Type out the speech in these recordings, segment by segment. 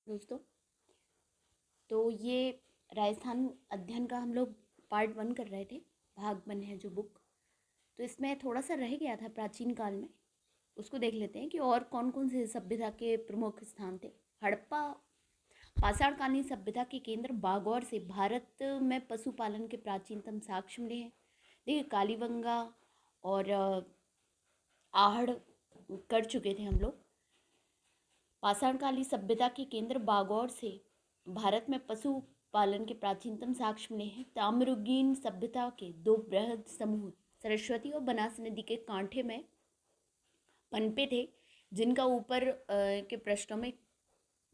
दोस्तों, तो ये राजस्थान अध्ययन का हम लोग पार्ट 1 कर रहे थे। भाग 1 है जो बुक। तो इसमें थोड़ा सा रह गया था प्राचीन काल में। उसको देख लेते हैं कि और कौन कौन से सभ्यता के प्रमुख स्थान थे। हड़प्पा पाषाणकालीन सभ्यता के केंद्र बागौर से भारत में पशुपालन के प्राचीनतम साक्ष्य मिले हैं। देखिए, कालीबंगा और आहड़ कर चुके थे हम लोग। पाषाणकालीन सभ्यता के केंद्र बागौर से भारत में पशुपालन के प्राचीनतम साक्ष्य मिले हैं। ताम्रयुगीन सभ्यता के दो बृहद समूह सरस्वती और बनास नदी के कांठे में पनपे थे, जिनका ऊपर के पृष्ठों में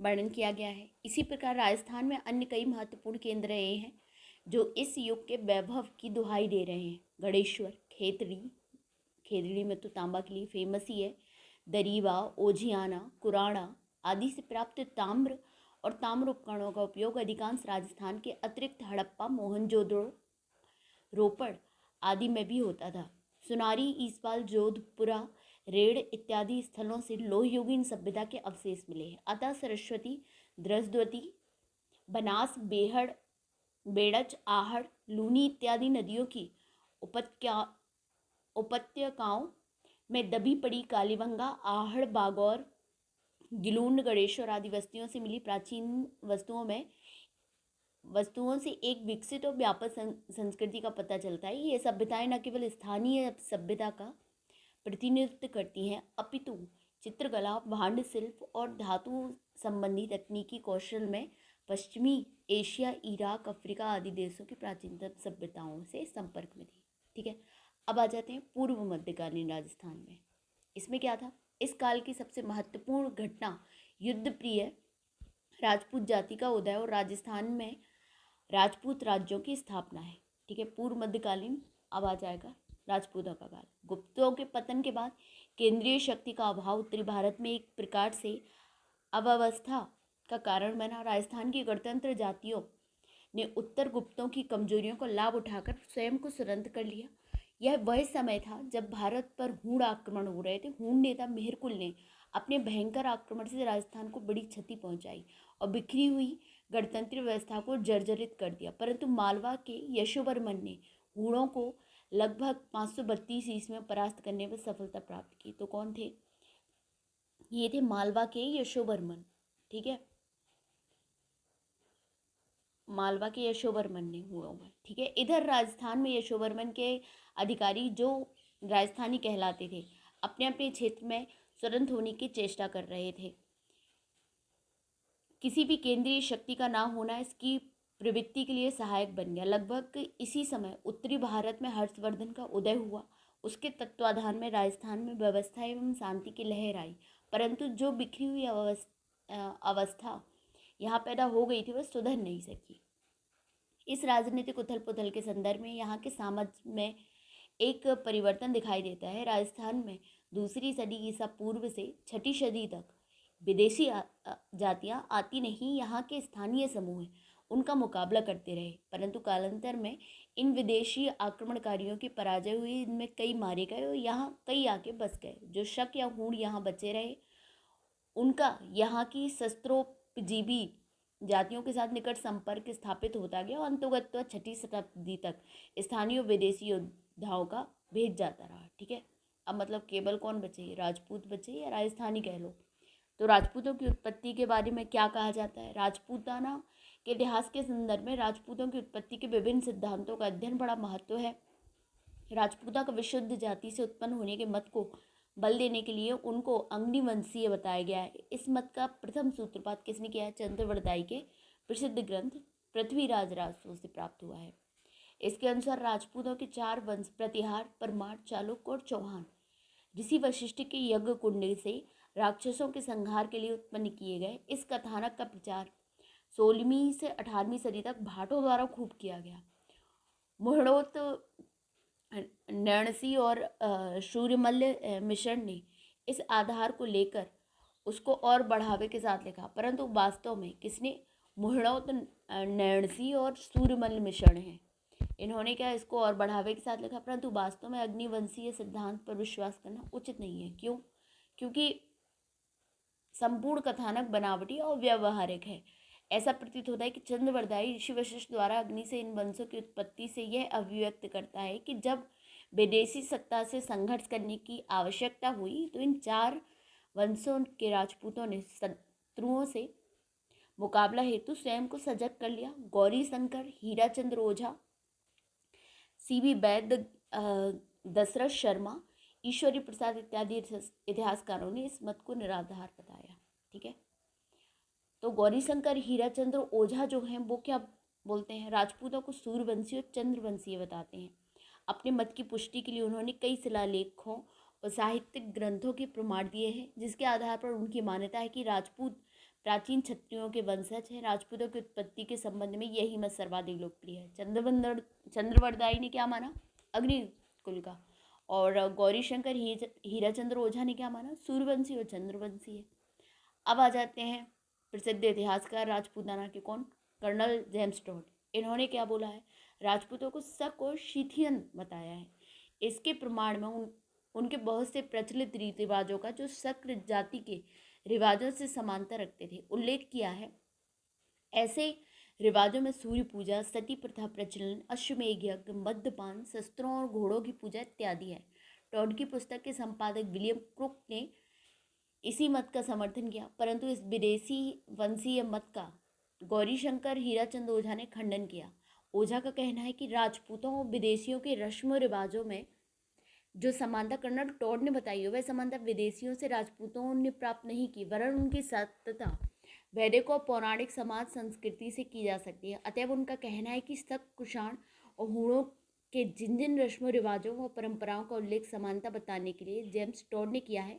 वर्णन किया गया है। इसी प्रकार राजस्थान में अन्य कई महत्वपूर्ण केंद्र रहे हैं जो इस युग के वैभव की दुहाई दे रहे हैं। गणेश्वर, खेतड़ी में तो तांबा के लिए फेमस ही है। दरीवा, ओझियाना, कुराना आदि से प्राप्त ताम्र और ताम्र उपकरणों का उपयोग अधिकांश राजस्थान के अतिरिक्त हड़प्पा, मोहनजोदड़ो, रोपड़ आदि में भी होता था। सुनारी, ईसपाल, जोधपुरा, रेड़ इत्यादि स्थलों से लोहयुगीन सभ्यता के अवशेष मिले हैं। अतः सरस्वती, द्रजद्वती, बनास, बेड़च, आहड़, लूनी इत्यादि नदियों की उपत्यकाओं में दबी पड़ी कालीबंगा, आहड़, बागौर, गिलूंड, गणेश्वर आदि बस्तियों से मिली प्राचीन वस्तुओं से एक विकसित और व्यापक संस्कृति का पता चलता है। ये सभ्यताएं न केवल स्थानीय सभ्यता का प्रतिनिधित्व करती हैं, अपितु चित्रकला, भांड शिल्प और धातु संबंधी तकनीकी कौशल में पश्चिमी एशिया, इराक, अफ्रीका आदि देशों की प्राचीनतम सभ्यताओं से संपर्क में थी। ठीक है, अब आ जाते हैं पूर्व मध्यकालीन राजस्थान में। इसमें क्या था? इस काल की सबसे महत्वपूर्ण घटना युद्ध प्रिय राजपूत जाति का उदय और राजस्थान में राजपूत राज्यों की स्थापना है। ठीक है, पूर्व मध्यकालीन। अब आ जाएगा राजपूतों का काल। गुप्तों के पतन के बाद केंद्रीय शक्ति का अभाव उत्तरी भारत में एक प्रकार से अव्यवस्था का कारण बना। राजस्थान की गणतंत्र जातियों ने उत्तर गुप्तों की कमजोरियों को लाभ उठाकर स्वयं को स्वतंत्र कर लिया। यह वह समय था जब भारत पर हूण आक्रमण हो रहे थे। हूण नेता मेहरकुल ने अपने भयंकर आक्रमण से राजस्थान को बड़ी क्षति पहुंचाई और बिखरी हुई गणतंत्र व्यवस्था को जर्जरित कर दिया। परंतु मालवा के यशोवर्मन ने हूणों को लगभग 532 ईस्वी में परास्त करने में सफलता प्राप्त की। तो कौन थे? ये थे मालवा के यशोवर्मन। ठीक है, मालवा के यशोवर्मन ने हूणों में। ठीक है, इधर राजस्थान में यशोवर्मन के अधिकारी जो राजस्थानी कहलाते थे अपने अपने क्षेत्र में स्वतंत्र होने की चेष्टा कर रहे थे। किसी भी केंद्रीय शक्ति का ना होना इसकी प्रवृत्ति के लिए सहायक बन गया। लगभग इसी समय उत्तरी भारत में हर्षवर्धन का उदय हुआ। उसके तत्वाधान में राजस्थान में व्यवस्था एवं शांति की लहर आई। परंतु जो बिखरी हुई अवस्था यहाँ पैदा हो गई थी वह सुधर नहीं सकी। इस राजनीतिक उथल पुथल के संदर्भ में यहाँ के समाज में एक परिवर्तन दिखाई देता है। राजस्थान में दूसरी सदी ईसा पूर्व से छठी सदी तक विदेशी जातियां आती नहीं, यहाँ के स्थानीय समूह उनका मुकाबला करते रहे। परंतु कालांतर में इन विदेशी आक्रमणकारियों की पराजय हुई। इनमें कई मारे गए और यहाँ कई आके बस गए। जो शक या हूण यहाँ बचे रहे उनका यहाँ की शस्त्रोपजीवी जातियों के साथ निकट संपर्क स्थापित होता गया और अंतोगत्वा छठी शताब्दी तक स्थानीय विदेशी योद्धाओं का भेद जाता रहा। ठीक है, अब मतलब केवल कौन बचे? राजपूत बचे या राजस्थानी कह लो। तो राजपूतों की उत्पत्ति के बारे में क्या कहा जाता है? राजपूताना के इतिहास के संदर्भ में राजपूतों की उत्पत्ति के विभिन्न सिद्धांतों का अध्ययन बड़ा महत्व है। राजपूता का विशुद्ध जाति से उत्पन्न होने के मत को बल देने के लिए उनको अग्निवंशीय बताया गया है। इस मत का प्रथम सूत्रपात किसने किया है? चंद्रवरदाई के प्रसिद्ध ग्रंथ पृथ्वीराज राजसू से प्राप्त हुआ है। इसके अनुसार राजपूतों के 4 वंश प्रतिहार, परमार, चालुक्य और चौहान ऋषि वशिष्ठ के यज्ञ कुंड से राक्षसों के संहार के लिए उत्पन्न किए गए। इस कथानक का प्रचार 16वीं से 18वीं सदी तक भाटों द्वारा खूब किया गया। मुहणोत, नरसी और सूर्यमल्ल मिश्रण ने इस आधार को लेकर उसको और बढ़ावे के साथ लिखा। परंतु वास्तव में किसने? मुहणोत, नरसी और सूर्यमल्ल मिश्रण है। इन्होंने क्या इसको और बढ़ावे के साथ लिखा, परंतु वास्तव में अग्निवंशीय सिद्धांत पर विश्वास करना उचित नहीं है। क्यों? क्योंकि संपूर्ण कथानक बनावटी और व्यावहारिक है। ऐसा प्रतीत होता है कि चंद्रवरदायी ऋषि वशिष्ठ द्वारा अग्नि से इन वंशों की उत्पत्ति से यह अभिव्यक्त करता है कि जब विदेशी सत्ता से संघर्ष करने की आवश्यकता हुई तो इन 4 वंशों के राजपूतों ने शत्रुओं से मुकाबला हेतु स्वयं को सजग कर लिया। गौरी शंकर, हीराचंद्र ओझा, सीबी वैद्य, दशरथ शर्मा, ईश्वरी प्रसाद इत्यादि इतिहासकारों ने इस मत को निराधार बताया। ठीक है, तो गौरीशंकर, हीराचंद्र ओझा जो हैं वो क्या बोलते हैं, राजपूतों को सूर्यवंशी और चंद्रवंशीय बताते हैं। अपने मत की पुष्टि के लिए उन्होंने कई शिलालेखों और साहित्यिक ग्रंथों के प्रमाण दिए हैं, जिसके आधार पर उनकी मान्यता है कि राजपूत प्राचीन क्षत्रियों के वंशज हैं। राजपूतों की उत्पत्ति के संबंध में यही मत सर्वाधिक लोकप्रिय है। चंद्रवरदाई ने क्या माना, अग्नि कुल का, और गौरीशंकर हीराचंद्र ओझा ने क्या माना, सूर्यवंशी और चंद्रवंशी है। अब आ जाते हैं प्रसिद्ध इतिहासकार राजपूताना के कौन, कर्नल जेम्स टॉड। इन्होंने क्या बोला है, राजपूतों को शक और शिथियन बताया है। इसके प्रमाण में उनके बहुत से प्रचलित रीति रिवाजों का जो शक्र जाति के रिवाजों से समानता रखते थे उल्लेख किया है। ऐसे रिवाजों में सूर्य पूजा, सती प्रथा प्रचलन, अश्वमेघ यज्ञ, मद्यपान, शस्त्रों और घोड़ों की पूजा इत्यादि है। टॉड की पुस्तक के संपादक विलियम क्रुक ने इसी मत का समर्थन किया, परंतु इस विदेशी वंशीय मत का गौरीशंकर हीराचंद ओझा ने खंडन किया। ओझा का कहना है कि राजपूतों और विदेशियों के रस्म रिवाजों में जो समानता कर्नल टॉड ने बताई है वह समानता विदेशियों से राजपूतों ने प्राप्त नहीं की, वरन उनकी सत्ता वैदिक और पौराणिक समाज संस्कृति से की जा सकती है। अतएव उनका कहना है कि शक, कुषाण और हूणों के जिन जिन रस्मों रिवाजों और परंपराओं का उल्लेख समानता बताने के लिए जेम्स टॉड ने किया है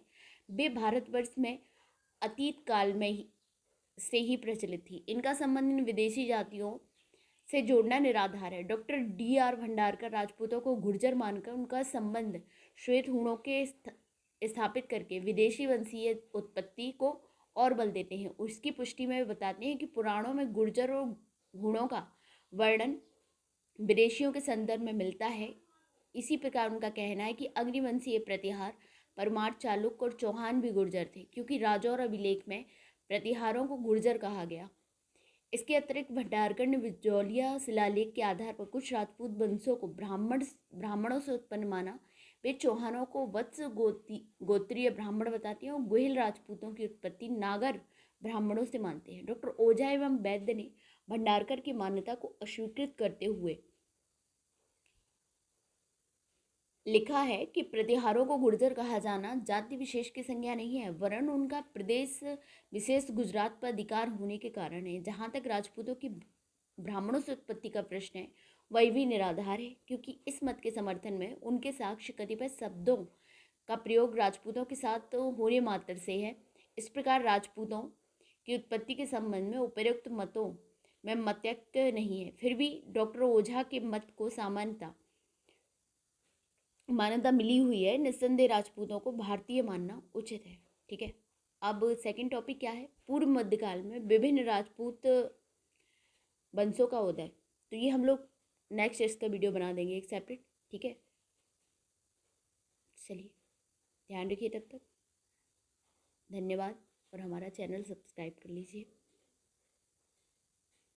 वे भारतवर्ष में अतीत काल में से ही प्रचलित थी। इनका संबंध इन विदेशी जातियों से जोड़ना निराधार है। Doctor D.R. भंडारकर राजपूतों को गुर्जर मानकर उनका संबंध श्वेत हूणों के स्थापित करके विदेशी वंशीय उत्पत्ति को और बल देते हैं। उसकी पुष्टि में बताते हैं कि पुराणों में गुर्जर और हूणों का वर्णन विदेशियों के संदर्भ में मिलता है। इसी प्रकार उनका कहना है कि अग्निवंशीय प्रतिहार, परमार, चालुक्य और चौहान भी गुर्जर थे, क्योंकि राजौर अभिलेख में प्रतिहारों को गुर्जर कहा गया। इसके अतिरिक्त भंडारकर ने विजौलिया शिलालेख के आधार पर कुछ राजपूत वंशों को ब्राह्मणों से उत्पन्न माना। वे चौहानों को वत्स गोत्रीय ब्राह्मण बताते हैं और गुहिल राजपूतों की उत्पत्ति नागर ब्राह्मणों से मानते हैं। डॉक्टर ओझा एवं वैद्य ने भंडारकर की मान्यता को अस्वीकृत करते हुए लिखा है कि प्रतिहारों को गुर्जर कहा जाना जाति विशेष की संज्ञा नहीं है, वरन उनका प्रदेश विशेष गुजरात पर अधिकार होने के कारण है। जहाँ तक राजपूतों की ब्राह्मणों से उत्पत्ति का प्रश्न है वह भी निराधार है, क्योंकि इस मत के समर्थन में उनके साक्ष्य कतिपय शब्दों का प्रयोग राजपूतों के साथ होने मात्र से है। इस प्रकार राजपूतों की उत्पत्ति के संबंध में उपयुक्त मतों में मत्यक्त नहीं है। फिर भी डॉक्टर ओझा के मत को मान्यता मिली हुई है। निस्संदेह राजपूतों को भारतीय मानना उचित है। ठीक है, अब सेकंड टॉपिक क्या है, पूर्व मध्यकाल में विभिन्न राजपूत वंशों का उदय। तो ये हम लोग नेक्स्ट इसका वीडियो बना देंगे एक सेपरेट। ठीक है, चलिए ध्यान रखिए, तब तक धन्यवाद और हमारा चैनल सब्सक्राइब कर लीजिए।